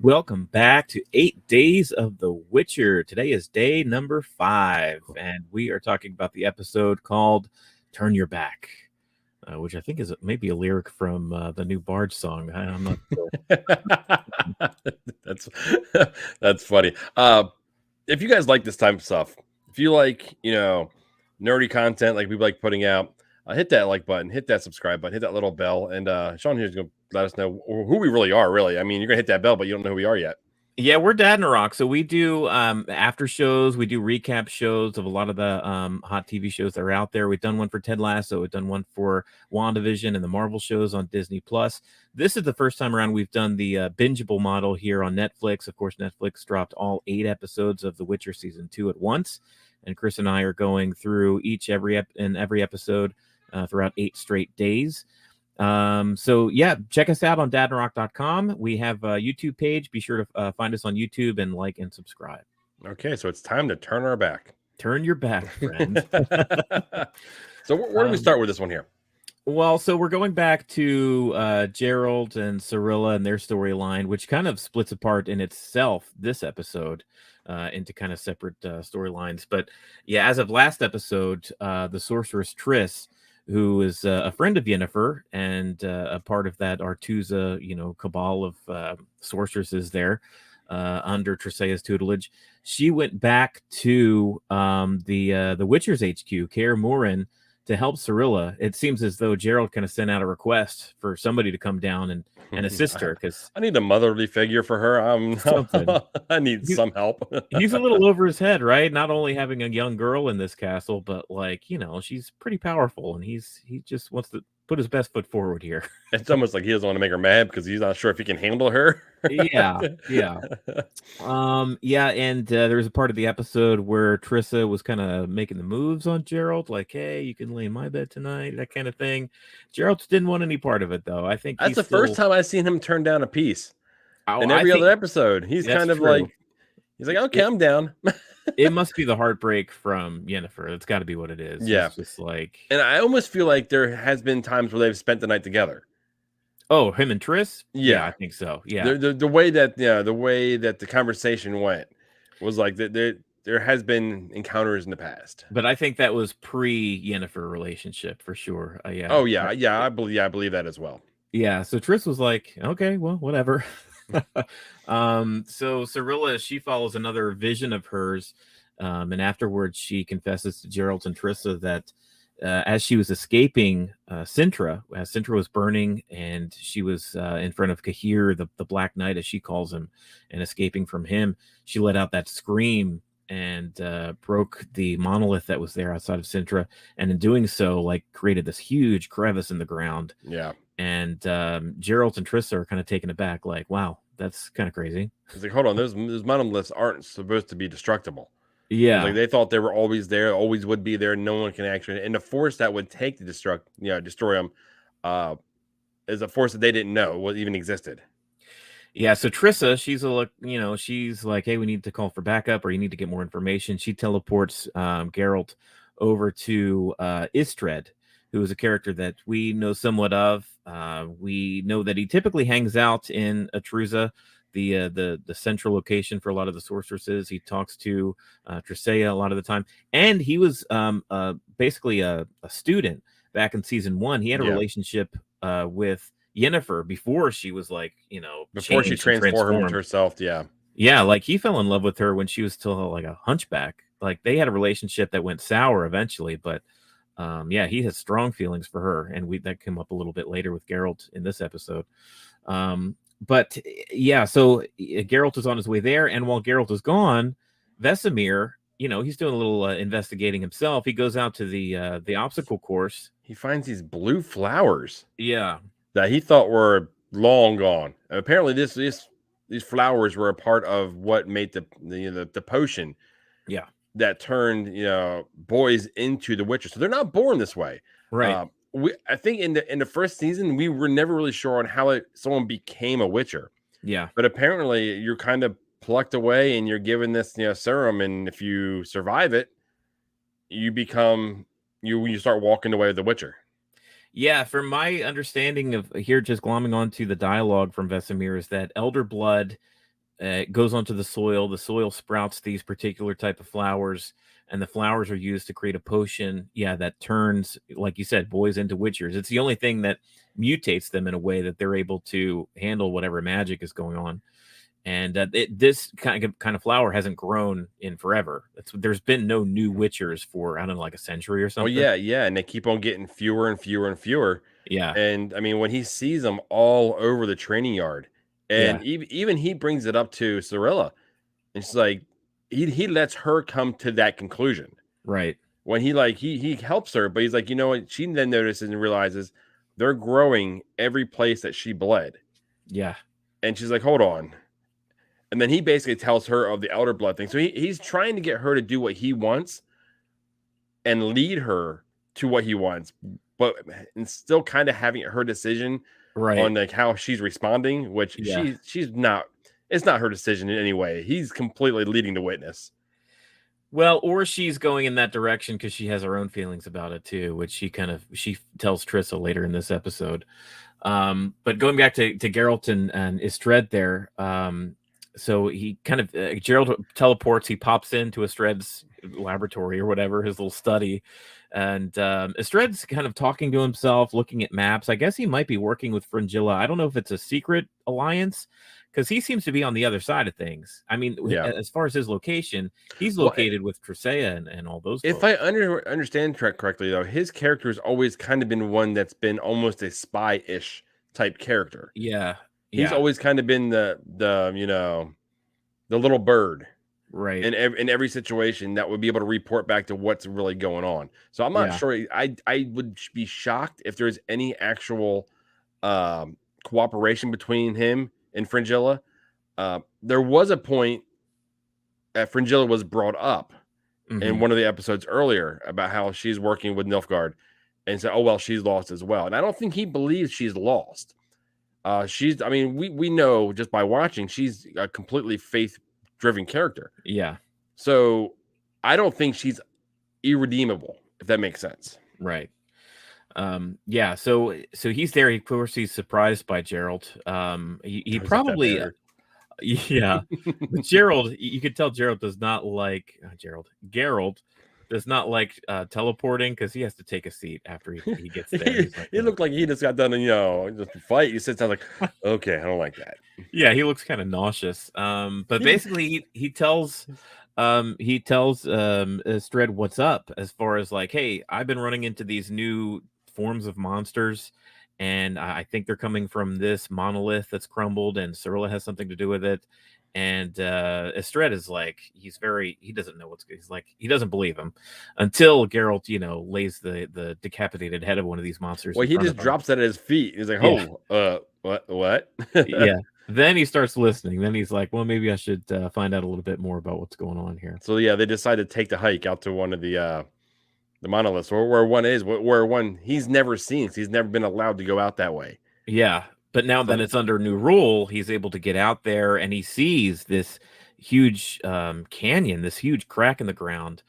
Welcome back to 8 Days of the Witcher. Today is day number 5, and we are talking about the episode called Turn Your Back, which I think is maybe a lyric from the new Bard song. I'm not sure. that's that's funny. If you guys like this type of stuff, if you like, nerdy content like we like putting out, hit that like button, hit that subscribe button, hit that little bell, and Sean here's gonna let us know who we really are. Really, I mean, you're gonna hit that bell, but you don't know who we are yet. Yeah, we're Dad and Rock. So we do after shows, we do recap shows of a lot of the hot TV shows that are out there. We've done one for Ted Lasso, we've done one for WandaVision and the Marvel shows on Disney Plus. This is the first time around we've done the bingeable model here on Netflix. Of course, Netflix dropped all 8 episodes of The Witcher season 2 at once, and Chris and I are going through every episode throughout 8 straight days. So yeah, check us out on dadandrock.com. We have a YouTube page. Be sure to find us on YouTube and like and subscribe. Okay, so it's time to turn our back. Turn your back, friend. So where do we start with this one here? Well, so we're going back to Gerald and Cirilla and their storyline, which kind of splits apart in itself this episode into kind of separate storylines. But yeah, as of last episode, the sorceress Triss, who is a friend of Yennefer and a part of that Artusa, cabal of sorceresses there under Trissa's tutelage. She went back to the Witcher's HQ, Kaer Morhen, to help Cirilla. It seems as though Gerald kind of sent out a request for somebody to come down and assist her, because I need a motherly figure for her. I need some help. He's a little over his head, right? Not only having a young girl in this castle, but she's pretty powerful, and he just wants to put his best foot forward here. It's almost like he doesn't want to make her mad because he's not sure if he can handle her. Yeah. And there's a part of the episode where Trissa was kind of making the moves on Gerald, like, hey, you can lay in my bed tonight, that kind of thing. Gerald didn't want any part of it, though. I think that's the first time I've seen him turn down a piece. In every other episode, he's kind of true. He's like, okay, I'm down. It must be the heartbreak from Yennefer. That's got to be what it is. Yeah. It's just like... And I almost feel like there has been times where they've spent the night together. Oh, him and Triss? Yeah, I think so. Yeah. The way that the conversation went was like there has been encounters in the past. But I think that was pre-Yennefer relationship for sure. Yeah. Oh, yeah. I believe that as well. Yeah. So Triss was like, okay, well, whatever. So Cirilla, she follows another vision of hers, and afterwards she confesses to Geralt and Trissa that as she was escaping Sintra, as Sintra was burning, and she was in front of Cahir, the Black Knight, as she calls him, and escaping from him, she let out that scream and broke the monolith that was there outside of Sintra, and in doing so, created this huge crevice in the ground. Yeah. And Geralt and Trissa are kind of taken aback, like, wow, that's kind of crazy. He's like, hold on, those monoliths aren't supposed to be destructible. Yeah. Like, they thought they were always there, always would be there. No one can actually, and the force that would take to destroy them is a force that they didn't know what even existed. Yeah, so Trissa, she's like, hey, we need to call for backup, or you need to get more information. She teleports Geralt over to Istred, who is a character that we know somewhat of. We know that he typically hangs out in Astrusa, the central location for a lot of the sorceresses. He talks to Trissa a lot of the time, and he was basically a student back in season 1. He had a relationship with Yennefer before she was before she transformed herself. Yeah, like he fell in love with her when she was still like a hunchback. Like they had a relationship that went sour eventually, but he has strong feelings for her, and that came up a little bit later with Geralt in this episode. But yeah, so Geralt is on his way there, and while Geralt is gone, Vesemir, he's doing a little investigating himself. He goes out to the obstacle course. He finds these blue flowers. Yeah, that he thought were long gone. And apparently, these flowers were a part of what made the potion. Yeah, that turned boys into the Witcher. So they're not born this way, right? I think in the first season we were never really sure on how someone became a Witcher. Yeah, but apparently you're kind of plucked away and you're given this serum, and if you survive it, you become you start walking the way of the Witcher. Yeah, from my understanding of here, just glomming onto the dialogue from Vesemir, is that elder blood it goes onto the soil. The soil sprouts these particular type of flowers, and the flowers are used to create a potion. Yeah, that turns, like you said, boys into witchers. It's the only thing that mutates them in a way that they're able to handle whatever magic is going on. And this kind of flower hasn't grown in forever. There's been no new witchers for, I don't know, like a century or Oh something. yeah, yeah, and they keep on getting fewer and fewer and fewer. Yeah, And I mean, when he sees them all over the training yard, yeah, and even he brings it up to Cirilla, and she's like, he lets her come to that conclusion. right. When he helps her, but he's like, you know what? She then notices and realizes they're growing every place that she bled, Yeah, and she's like, hold on. And then he basically tells her of the elder blood thing. So he's trying to get her to do what he wants and lead her to what he wants, but and still kind of having her decision right. on like how she's responding, which Yeah. she's not. It's not her decision in any way. He's completely leading the witness. Well, or she's going in that direction because she has her own feelings about it too, which she tells Trissa later in this episode. But going back to Geralt and Istred there, so he kind of Geralt teleports. He pops into Istred's laboratory or whatever, his little study, and Istred's kind of talking to himself, looking at maps. I guess he might be working with Fringilla. I don't know if it's a secret alliance because he seems to be on the other side of things. I mean, Yeah. as far as his location, he's Well, located with Trissa and all those if folks. I understand correctly, though, his character has always kind of been one that's been almost a spy-ish type character. Yeah, He's yeah, always kind of been the the little bird right. in every situation that would be able to report back to what's really going on. So I'm not Yeah, sure. I would be shocked if there's any actual cooperation between him and Fringilla. There was a point that Fringilla was brought up in hmm one of the episodes earlier about how she's working with Nilfgaard and said, "Oh well, she's lost as well." And I don't think he believes she's lost. She's, I mean, we know just by watching, she's a completely faith-driven character. yeah. So I don't think she's irredeemable, if that makes sense. Right. Yeah, so he's there. Of course, he's surprised by Gerald. He Goes up that probably barrier. yeah. But Gerald, you could tell Gerald does not like Gerald does not like teleporting because he has to take a seat after he gets there. he, He's like, he looked like he just got done, just fight. He sits down like, okay, I don't like that. yeah, he looks kind of nauseous. But basically, he tells Stred what's up as far as like, hey, I've been running into these new forms of monsters, and I think they're coming from this monolith that's crumbled, and Cirilla has something to do with it. And Estred is like, he doesn't know he's like, he doesn't believe him until Geralt, lays the decapitated head of one of these monsters Well, in he front just of him. drops that at his feet. He's like, Yeah, oh, what? yeah. Then he starts listening. Then he's like, well, maybe I should find out a little bit more about what's going on here. So yeah, they decide to take the hike out to one of the monoliths, where one is, where one he's never seen. 'Cause he's never been allowed to go out that way. Yeah, but now So that it's under new rule, he's able to get out there and he sees this huge canyon, this huge crack in the ground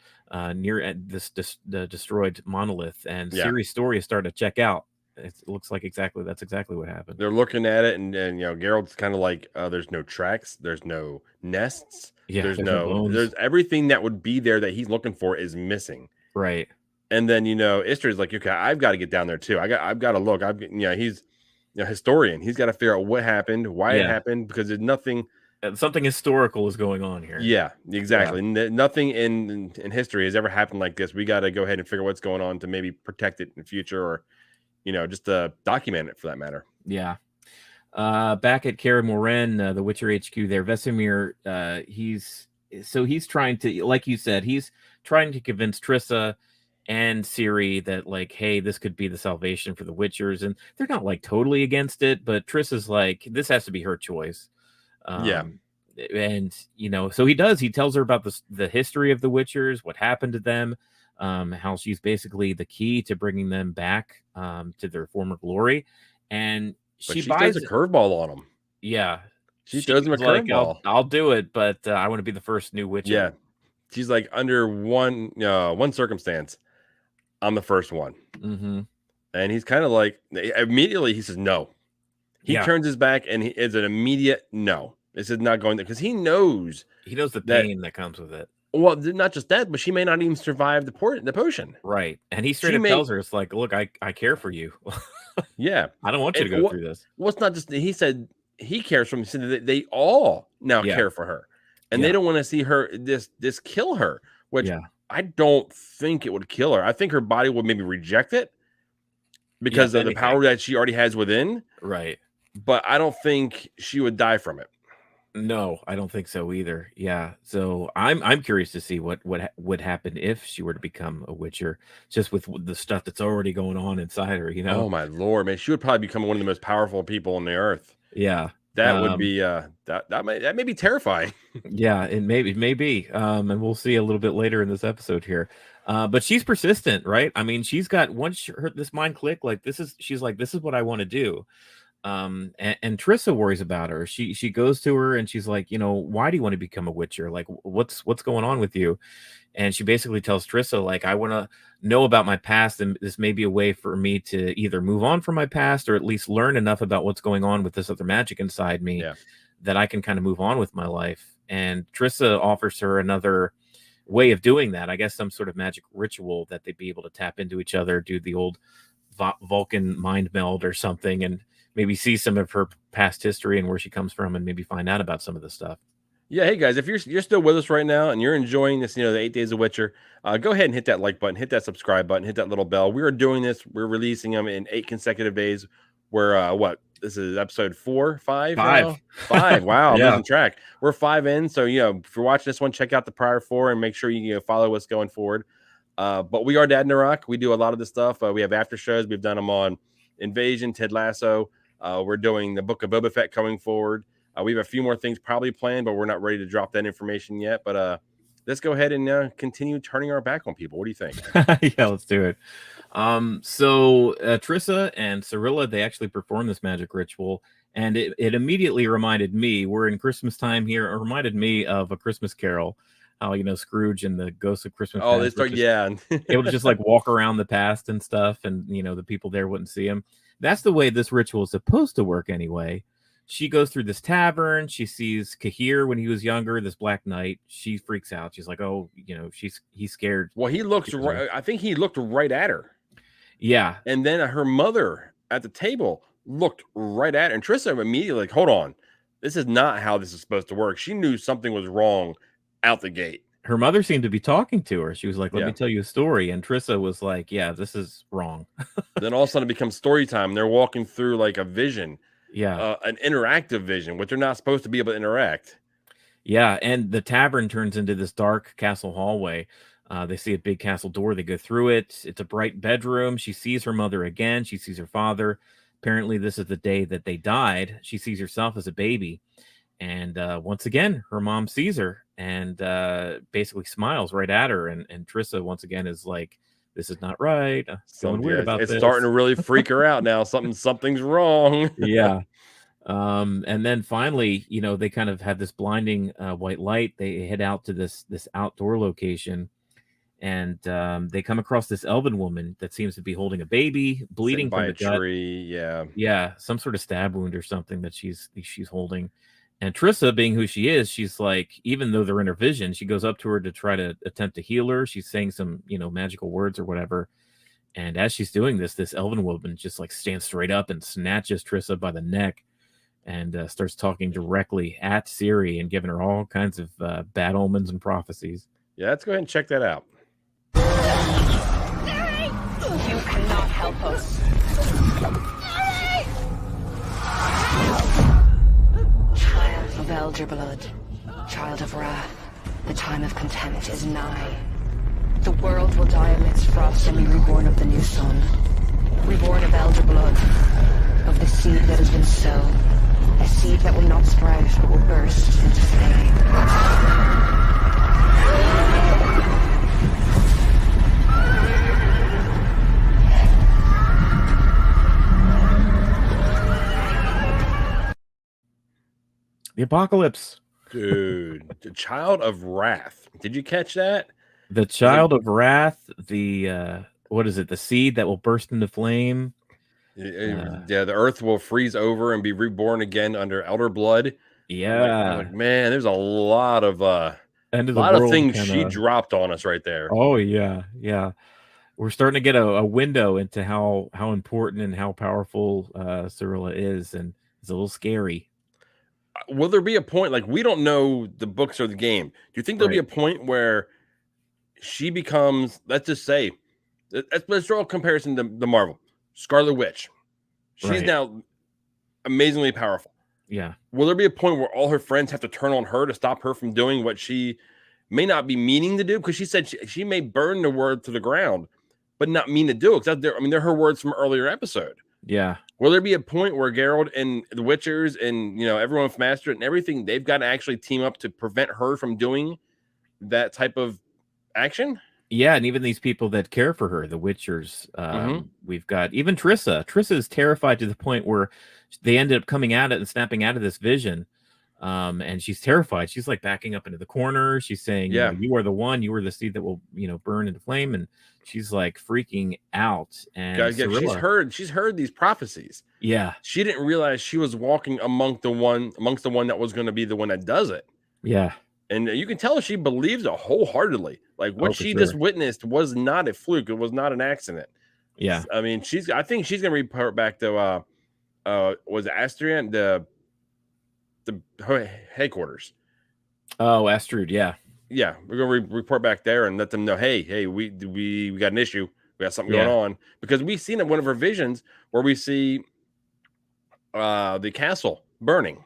near the destroyed monolith. And yeah, Ciri's story is starting to check out. It looks like that's exactly what happened. they're looking at it, and Geralt's kind of like, there's no tracks, there's no nests, Yeah, there's no bones. there's everything that would be there that he's looking for is missing. Right. And then Ister's like, okay, I've got to get down there too. I've got to look. He's historian. He's got to figure out what happened, why it Yeah. happened, because there's nothing. Something historical is going on here. Yeah, exactly. Nothing in history has ever happened like this. We got to go ahead and figure what's going on to maybe protect it in the future, or just document it for that matter. Yeah. Back at Kaer Morhen, the Witcher HQ there, Vesemir, he's trying to, like you said, he's trying to convince Trissa and Ciri that, like, hey, this could be the salvation for the Witchers, and they're not like totally against it, but Trissa's like, this has to be her choice. Yeah. And so he tells her about the history of the Witchers, what happened to them, how she's basically the key to bringing them back to their former glory, and But she she throws buys a it. curveball on him. Yeah, She throws him a she's like, curveball. I'll do it, but I want to be the first new Witcher. Yeah. She's like, under one circumstance, I'm the first one. Mm-hmm. And he's kind of like, immediately he says no. He Yeah. turns his back, and it's an immediate no. This is not going there because he knows He knows the that. pain that comes with it. Well, not just that, but she may not even survive the potion. Right. And he straight She up may, tells her, it's like, look, I care for you. yeah. I don't want you And to go through this. what's not just he said he cares for him. He said that they all now Yeah. care for her, and they Yeah. don't want to see her this kill her. Which Yeah. I don't think it would kill her. I think her body would maybe reject it Yeah, because if of the power anything. that she already has within. Right. But I don't think she would die from it. No, I don't think so either. Yeah. So I'm curious to see what would happen if she were to become a Witcher, just with the stuff that's already going on inside her, you know? Oh my lord, man! She would probably become one of the most powerful people on the earth. Yeah. That would be that may be terrifying. Yeah, it may be. And we'll see a little bit later in this episode here. But she's persistent, right? I mean, she's got once her this mind click, like she's like, this is what I want to do. And Trissa worries about her. She goes to her and she's like, why do you want to become a Witcher? Like, what's going on with you? And she basically tells Trissa, like, I want to know about my past, and this may be a way for me to either move on from my past or at least learn enough about what's going on with this other magic inside me Yeah. that I can kind of move on with my life. And Trissa offers her another way of doing that. I guess some sort of magic ritual that they'd be able to tap into each other, do the old Vulcan mind meld or something, and maybe see some of her past history and where she comes from, and maybe find out about some of the stuff. Yeah, hey guys, if you're still with us right now and you're enjoying this, the 8 Days of Witcher, go ahead and hit that like button, hit that subscribe button, hit that little bell. We are doing this. We're releasing them in 8 consecutive days. We're this is episode 4, 5 now? 5. Wow, I'm Yeah. losing track. We're 5 in, so if you're watching this one, check out the prior 4 and make sure you follow us going forward. But we are Dad in Iraq. We do a lot of this stuff. We have after shows. We've done them on Invasion, Ted Lasso. We're doing the Book of Boba Fett coming forward. We have a few more things probably planned, but we're not ready to drop that information yet. But let's go ahead and continue turning our back on people. What do you think? Yeah, let's do it. So Trissa and Cirilla, they actually perform this magic ritual, and it immediately reminded me, we're in Christmas time here, it reminded me of A Christmas Carol, how Scrooge and the ghosts of Christmas Oh, past they start, yeah. able to just like walk around the past and stuff, and the people there wouldn't see him. That's the way this ritual is supposed to work anyway. She goes through this tavern. She sees Kahir when he was younger, this Black Knight. She freaks out. She's like, oh, he's scared. Well, he looks right. I think he looked right at her. Yeah. And then her mother at the table looked right at her. And Trissa immediately like, hold on. This is not how this is supposed to work. She knew something was wrong out the gate. Her mother seemed to be talking to her. She was like, let Yeah. me tell you a story. And Trissa was like, yeah, this is wrong. Then all of a sudden it becomes story time. They're walking through like a vision. Yeah. An interactive vision, which they're not supposed to be able to interact. Yeah. And the tavern turns into this dark castle hallway. They see a big castle door. They go through it. It's a bright bedroom. She sees her mother again. She sees her father. Apparently, this is the day that they died. She sees herself as a baby. And once again, her mom sees her and basically smiles right at her. And Trissa, once again, is like, this is not right. Feeling weird about this. It's starting to really freak her out now. Something's wrong. Yeah. And then finally, they kind of have this blinding white light. They head out to this outdoor location, and they come across this elven woman that seems to be holding a baby, bleeding by from the a gut. tree. Yeah, some sort of stab wound or something that she's holding. And Trissa, being who she is, she's like, even though they're in her vision, she goes up to her to try to attempt to heal her. She's saying some, magical words or whatever. And as she's doing this elven woman just like stands straight up and snatches Trissa by the neck and starts talking directly at Ciri and giving her all kinds of bad omens and prophecies. Yeah, let's go ahead and check that out. You cannot help us. Child of elder blood, child of wrath, the time of contempt is nigh. The world will die amidst frost and be reborn of the new sun. Reborn of elder blood, of the seed that has been sown. A seed that will not sprout but will burst into flame. The apocalypse. Dude, the child of wrath. Did you catch that? The child of wrath, the what is it? The seed that will burst into flame. Yeah, the earth will freeze over and be reborn again under elder blood. Yeah. I'm like, man, there's a lot of End of the world things kinda. she dropped on us right there. Oh, yeah, yeah. We're starting to get a window into how important and how powerful, Cyrilla is, and it's a little scary. Will there be a point, like, we don't know the books or the game? Do you think there'll be Right, a point where she becomes, let's just say, let's draw a comparison to the Marvel Scarlet Witch. She's right. now amazingly powerful. Yeah. Will there be a point where all her friends have to turn on her to stop her from doing what she may not be meaning to do? Because she said she may burn the word to the ground, but not mean to do it. They're her words from earlier episode. Yeah. Will there be a point where Geralt and the Witchers and everyone from Master and everything, they've got to actually team up to prevent her from doing that type of action? Yeah, and even these people that care for her, the Witchers, we've got even Trissa. Trissa is terrified to the point where they ended up coming at it and snapping out of this vision. And she's terrified. She's like backing up into the corner. She's saying, Yeah. you are the one, you are the seed that will, burn into flame. And she's like freaking out. And Guys, yeah, Cyrilla, she's heard these prophecies. yeah, She didn't realize she was walking amongst the one that was going to be the one that does it. yeah. And you can tell she believes it wholeheartly. Like what For she sure. just witnessed was not a fluke. It was not an accident. Yeah. I mean, I think she's going to report back to was it Astrian, her headquarters. Oh, Astrud, yeah. Yeah, we're going to report back there and let them know, hey, we got an issue. We got something going on, because we've seen in one of her visions where we see the castle burning.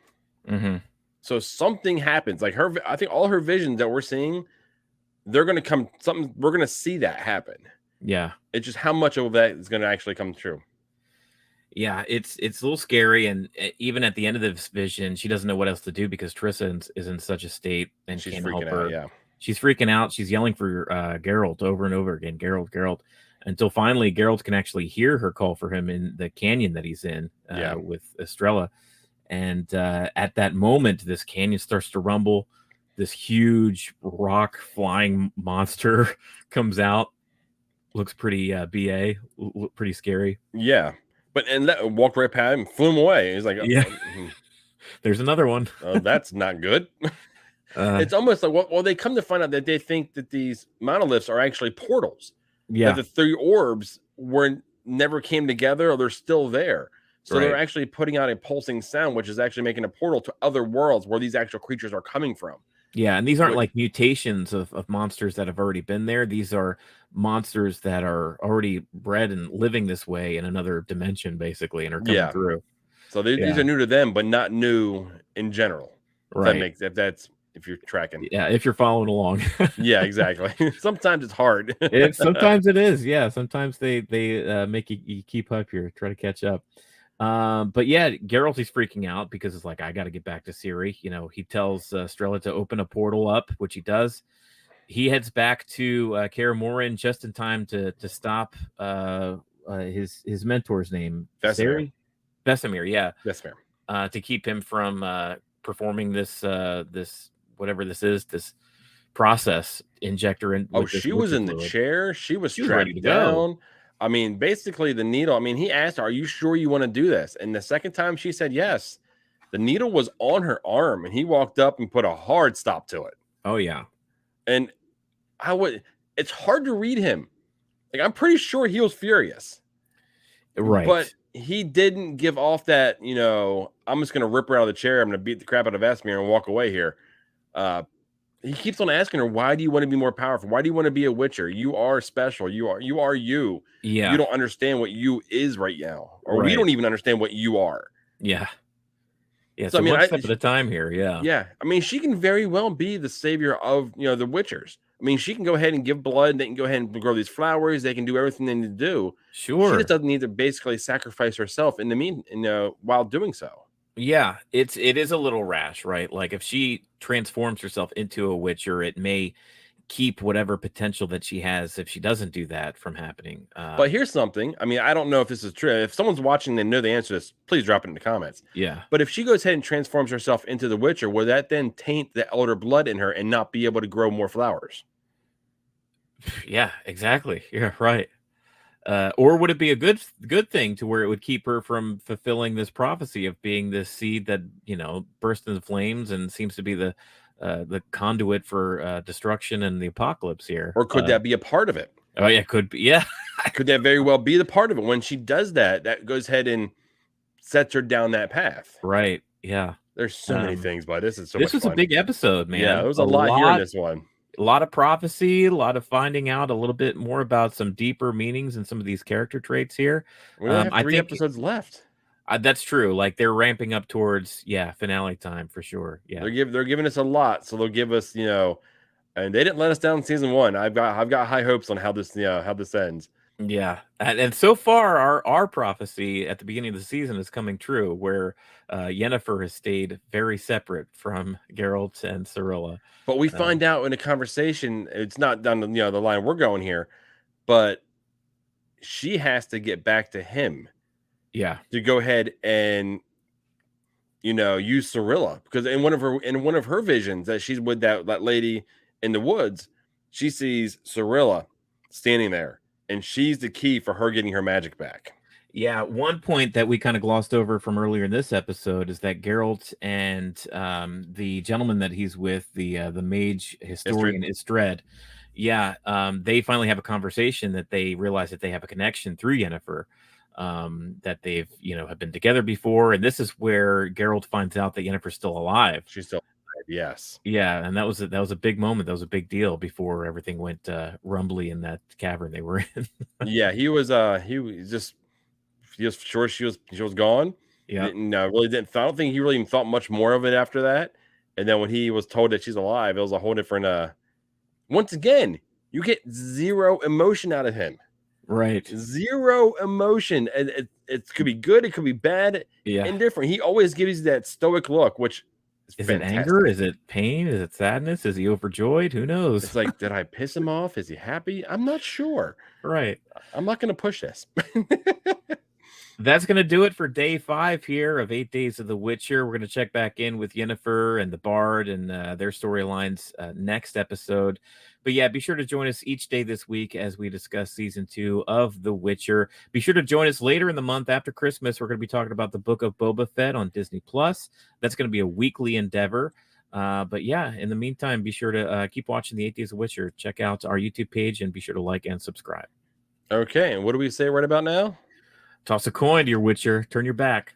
Mm-hmm. So something happens. Like I think all her visions that we're seeing, they're going to come. We're going to see that happen. Yeah. It's just how much of that is going to actually come true. Yeah, it's a little scary, and even at the end of this vision, she doesn't know what else to do because Trissa is in such a state and She's can't freaking help her. out. Yeah, She's freaking out. She's yelling for Geralt over and over again, Geralt, Geralt, until finally Geralt can actually hear her call for him in the canyon that he's in with Estrella. And at that moment, this canyon starts to rumble. This huge rock flying monster comes out. Looks pretty BA, pretty scary. yeah. But walked right past him, flew him away. He's like, yeah. There's another one. That's not good. It's almost like, well, they come to find out that they think that these monoliths are actually portals. Yeah. That the three orbs never came together, or they're still there. So they're actually putting out a pulsing sound, which is actually making a portal to other worlds where these actual creatures are coming from. Yeah, and these aren't like mutations of monsters that have already been there. These are monsters that are already bred and living this way in another dimension, basically, and are coming through. So these are new to them, but not new in general. Right. If you're tracking. Yeah, if you're following along. Yeah, exactly. Sometimes it's hard. Sometimes it is. Yeah, sometimes they make you keep up here, try to catch up. But yeah, Geralt is freaking out because it's like, I got to get back to Ciri. He tells Strella to open a portal up, which he does. He heads back to Kaer Morhen just in time to stop his mentor's name, Vesemir. Vesemir, yeah, Vesemir. To keep him from performing this whatever this is, this process injector. She was in the chair. She was strapped down. I mean, basically the needle. I mean, he asked, "Are you sure you want to do this?" And the second time she said yes. The needle was on her arm, and he walked up and put a hard stop to it. Oh yeah. And it's hard to read him. Like, I'm pretty sure he was furious. Right. But he didn't give off that, I'm just going to rip her out of the chair. I'm going to beat the crap out of Vesemir and walk away here. He keeps on asking her, why do you want to be more powerful? Why do you want to be a Witcher? You are special. You are you. Yeah. You don't understand what you is right now. Or we don't even understand what you are. Yeah. Yeah. So I mean, one step at a time here. Yeah. Yeah. I mean, she can very well be the savior of, the Witchers. I mean, she can go ahead and give blood. They can go ahead and grow these flowers. They can do everything they need to do. Sure. She just doesn't need to basically sacrifice herself while doing so. Yeah, it is a little rash, right? Like if she transforms herself into a Witcher, it may keep whatever potential that she has if she doesn't do that from happening. But here's something. I mean, I don't know if this is true. If someone's watching and know the answer to this, please drop it in the comments. Yeah. But if she goes ahead and transforms herself into the Witcher, will that then taint the elder blood in her and not be able to grow more flowers? Yeah, exactly. Yeah, right. Or would it be a good thing to where it would keep her from fulfilling this prophecy of being this seed that bursts into flames and seems to be the conduit for destruction and the apocalypse here? Or could that be a part of it? Oh yeah, could be. Yeah, Could that very well be the part of it? When she does that, that goes ahead and sets her down that path. right. Yeah, There's so many things, but this is so this much was fun. a big episode, man. Yeah, there was a lot here in this one. A lot of prophecy, a lot of finding out a little bit more about some deeper meanings in some of these character traits here. We only have I 3 think episodes left. that's true. Like they're ramping up towards finale time for sure. Yeah, They're giving us a lot, so they'll give us, and they didn't let us down in season 1. I've got high hopes on how this ends. yeah. And so far, our prophecy at the beginning of the season is coming true, where Yennefer has stayed very separate from Geralt and Cirilla. But we find out in a conversation, it's not down the the line we're going here, but she has to get back to him. Yeah, To go ahead and use Cirilla, because in one of her visions that she's with that lady in the woods, she sees Cirilla standing there, and she's the key for her getting her magic back. yeah. One point that we kind of glossed over from earlier in this episode is that Geralt and the gentleman that he's with, the mage historian Istred, they finally have a conversation that they realize that they have a connection through Yennefer. That they've have been together before, and this is where Geralt finds out that Yennefer's still alive. She's still alive, yes. Yeah, and that was a big moment. That was a big deal before everything went rumbly in that cavern they were in. Yeah, he was sure she was gone. Yeah, I don't think he really even thought much more of it after that. And then when he was told that she's alive, it was a whole different once again, you get zero emotion out of him. right. Zero emotion. And it could be good, it could be bad, Yeah. indifferent. He always gives you that stoic look, which Is fantastic. it anger? Is it pain? Is it sadness? Is he overjoyed? Who knows? It's like, did I piss him off? Is he happy? I'm not sure. Right. I'm not going to push this. That's going to do it for day 5 here of 8 Days of the Witcher. We're going to check back in with Yennefer and the Bard and their storylines next episode. But yeah, be sure to join us each day this week as we discuss season 2 of The Witcher. Be sure to join us later in the month after Christmas. We're going to be talking about the Book of Boba Fett on Disney Plus. That's going to be a weekly endeavor. But yeah, in the meantime, be sure to keep watching the 8 Days of Witcher. Check out our YouTube page and be sure to like and subscribe. Okay, and what do we say right about now? Toss a coin to your Witcher. Turn your back.